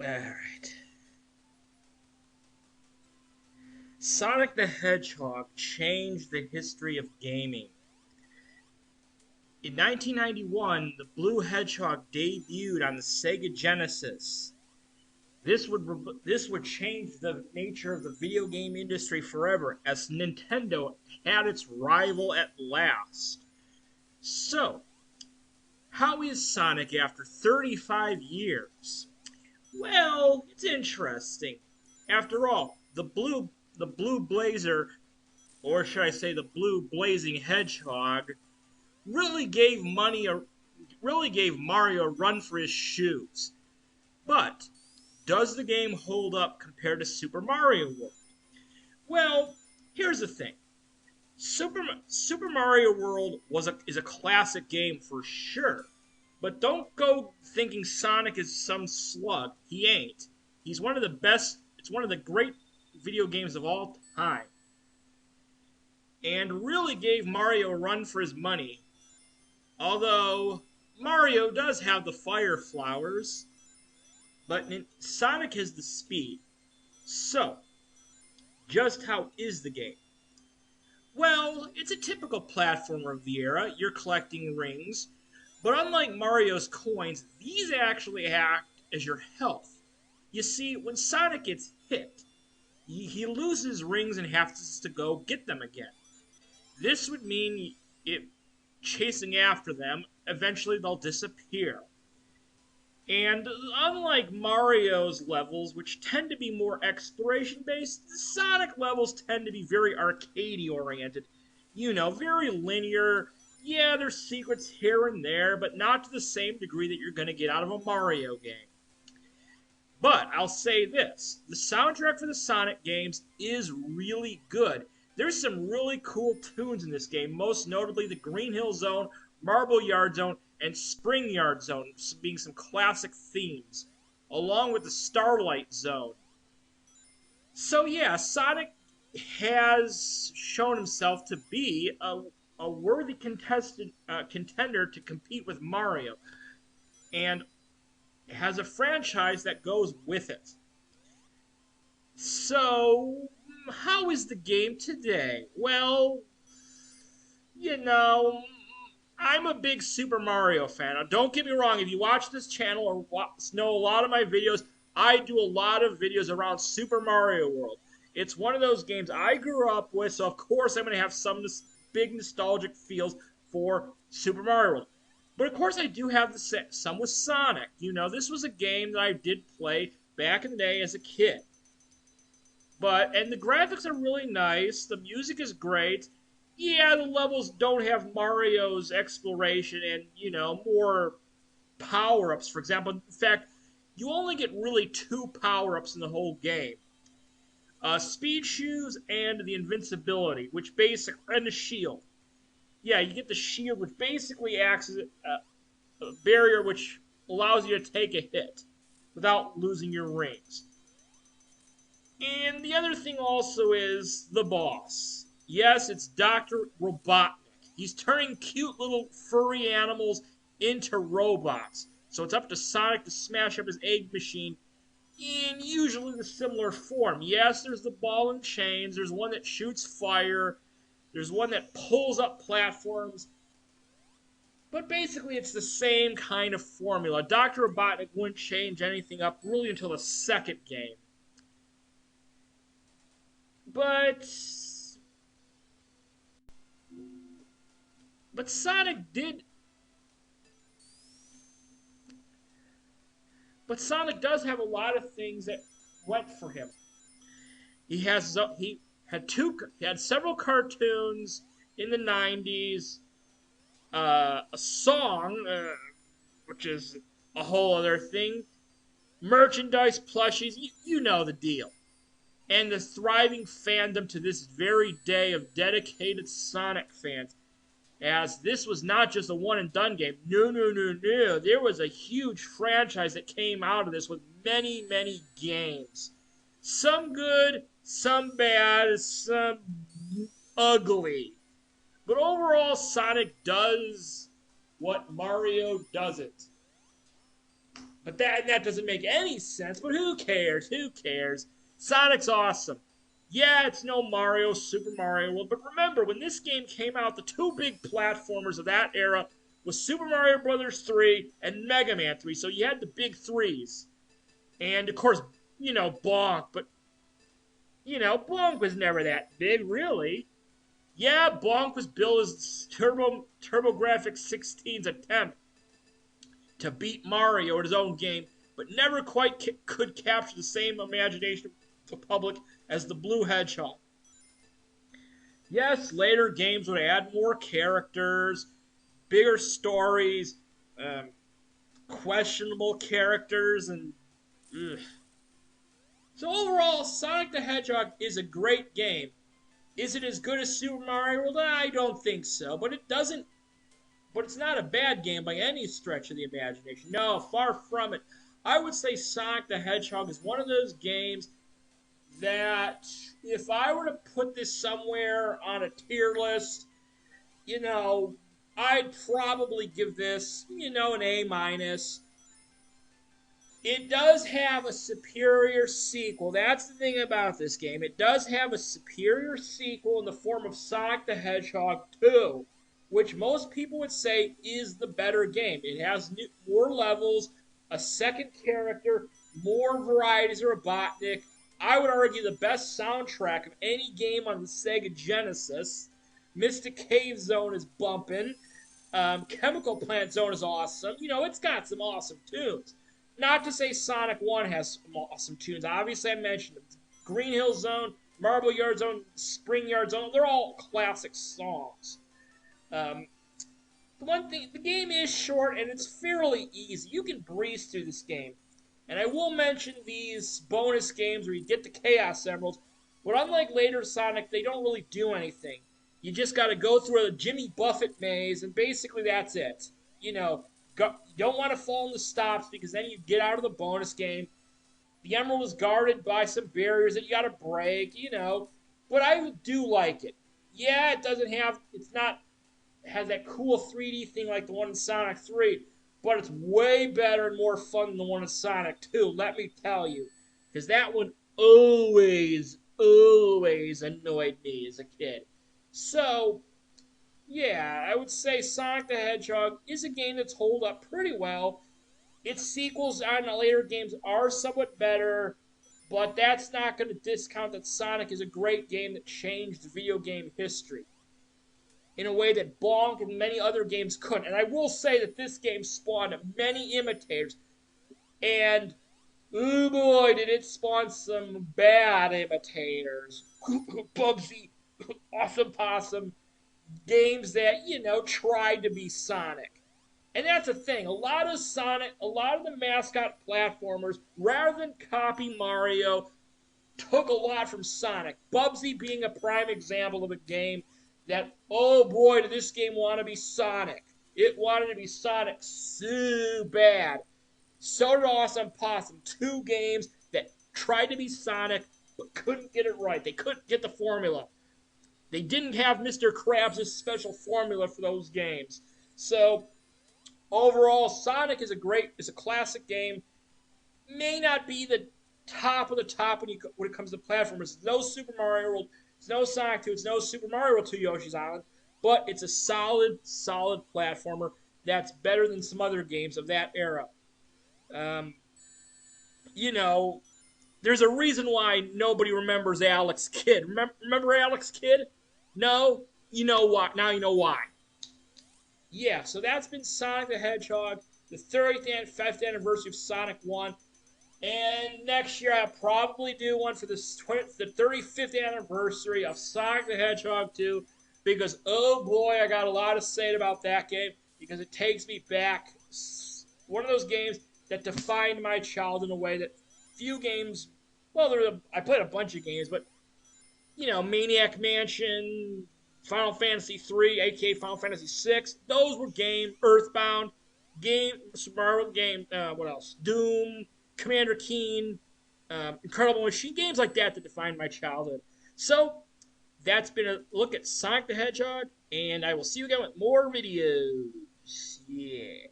Alright. Sonic the Hedgehog changed the history of gaming. In 1991, the Blue Hedgehog debuted on the Sega Genesis. This would change the nature of the video game industry forever, as Nintendo had its rival at last. So, how is Sonic after 35 years? Well, it's interesting. After all, the blue blazer, or should I say the blue blazing hedgehog, really gave Mario a run for his shoes. But does the game hold up compared to Super Mario World? Well, here's the thing. Super Mario World is a classic game for sure. But don't go thinking Sonic is some slug. He ain't. He's one of the best, it's one of the great video games of all time. And really gave Mario a run for his money. Although Mario does have the fire flowers, but Sonic has the speed. So, just how is the game? Well, it's a typical platformer of the era. You're collecting rings, but unlike Mario's coins, these actually act as your health. You see, when Sonic gets hit, he loses rings and has to go get them again. This would mean it chasing after them, eventually they'll disappear. And unlike Mario's levels, which tend to be more exploration based, the Sonic levels tend to be very arcadey oriented. Very linear. Yeah, there's secrets here and there, but not to the same degree that you're going to get out of a Mario game. But I'll say this, the soundtrack for the Sonic games is really good. There's some really cool tunes in this game, most notably the Green Hill Zone, Marble Yard Zone, and Spring Yard Zone being some classic themes, along with the Starlight Zone. So yeah, Sonic has shown himself to be a worthy contender to compete with Mario, and has a franchise that goes with it. So, how is the game today? Well, you know, I'm a big Super Mario fan. Now, don't get me wrong, if you watch this channel or know a lot of my videos, I do a lot of videos around Super Mario World. It's one of those games I grew up with, so of course I'm going to have some big nostalgic feels for Super Mario World. But of course I do have some with Sonic. This was a game that I did play back in the day as a kid. And the graphics are really nice, the music is great. Yeah, the levels don't have Mario's exploration and, more power-ups, for example. In fact, you only get really two power-ups in the whole game. Speed shoes and the invincibility, and the shield. Yeah, you get the shield, which basically acts as a barrier which allows you to take a hit without losing your rings. And the other thing also is the boss. Yes, it's Dr. Robotnik. He's turning cute little furry animals into robots. So it's up to Sonic to smash up his egg machine in usually the similar form. Yes, there's the ball and chains. There's one that shoots fire. There's one that pulls up platforms. But basically, it's the same kind of formula. Dr. Robotnik wouldn't change anything up really until the second game. But but Sonic did but Sonic does have a lot of things that went for him. He had several cartoons in the 90s, a song which is a whole other thing, merchandise, plushies, you know the deal. And the thriving fandom to this very day of dedicated Sonic fans, as this was not just a one and done game. No, no, no, no. There was a huge franchise that came out of this with many, many games. Some good, some bad, some ugly. But overall, Sonic does what Mario doesn't. But that doesn't make any sense. But who cares? Who cares? Sonic's awesome. Yeah, it's no Mario, Super Mario World. But remember, when this game came out, the two big platformers of that era was Super Mario Brothers 3 and Mega Man 3. So you had the big threes. And of course, Bonk. But Bonk was never that big, really. Yeah, Bonk was billed as TurboGrafx 16's attempt to beat Mario at his own game, but never quite could capture the same imagination of the public as the Blue Hedgehog. Yes, later games would add more characters, bigger stories, um, questionable characters, and ugh. So overall, Sonic the Hedgehog is a great game. Is it as good as Super Mario World? I don't think so, but it's not a bad game by any stretch of the imagination. No, far from it. I would say Sonic the Hedgehog is one of those games that if I were to put this somewhere on a tier list, you know, I'd probably give this, an A minus. It does have a superior sequel. That's the thing about this game. It does have a superior sequel in the form of Sonic the Hedgehog 2, which most people would say is the better game. It has more levels, a second character, more varieties of Robotnik. I would argue the best soundtrack of any game on the Sega Genesis. Mystic Cave Zone is bumping. Chemical Plant Zone is awesome. It's got some awesome tunes. Not to say Sonic 1 has some awesome tunes. Obviously, I mentioned them. Green Hill Zone, Marble Yard Zone, Spring Yard Zone, they're all classic songs. Um, the one thing, the game is short and it's fairly easy. You can breeze through this game. And I will mention these bonus games where you get the Chaos Emeralds, but unlike later Sonic, they don't really do anything. You just got to go through a Jimmy Buffett maze, and basically that's it. You don't want to fall in the stops because then you get out of the bonus game. The emerald is guarded by some barriers that you got to break. But I do like it. Yeah, it's not, it has that cool 3D thing like the one in Sonic 3, but it's way better and more fun than the one in Sonic 2, let me tell you. Because that one always, always annoyed me as a kid. So, yeah, I would say Sonic the Hedgehog is a game that's held up pretty well. Its sequels on the later games are somewhat better, but that's not going to discount that Sonic is a great game that changed video game history in a way that Bonk and many other games couldn't. And I will say that this game spawned many imitators, and oh boy, did it spawn some bad imitators. Bubsy, Awesome Possum, games that, tried to be Sonic. And that's the thing. A lot of the mascot platformers, rather than copy Mario, took a lot from Sonic. Bubsy being a prime example of a game that, oh boy, did this game want to be Sonic. It wanted to be Sonic so bad. So did Awesome Possum. Two games that tried to be Sonic but couldn't get it right. They couldn't get the formula. They didn't have Mr. Krabs' special formula for those games. So overall, Sonic is a classic game. May not be the top of the top when it comes to platformers. It's no Super Mario World. It's no Sonic 2. It's no Super Mario World 2 Yoshi's Island. But it's a solid, solid platformer that's better than some other games of that era. Um, you know, there's a reason why nobody remembers Alex Kidd. Remember Alex Kidd? No? You know why. Now you know why. Yeah, so that's been Sonic the Hedgehog, the 35th anniversary of Sonic 1. And next year I'll probably do one for the 35th anniversary of Sonic the Hedgehog 2. Because, oh boy, I got a lot to say about that game. Because it takes me back. One of those games that defined my childhood in a way that few games, well, I played a bunch of games, but, Maniac Mansion, Final Fantasy 3, aka Final Fantasy 6, those were games. Earthbound, Super Mario game, what else? Doom, Commander Keen, Incredible Machine, games like that defined my childhood. So, that's been a look at Sonic the Hedgehog, and I will see you again with more videos. Yeah.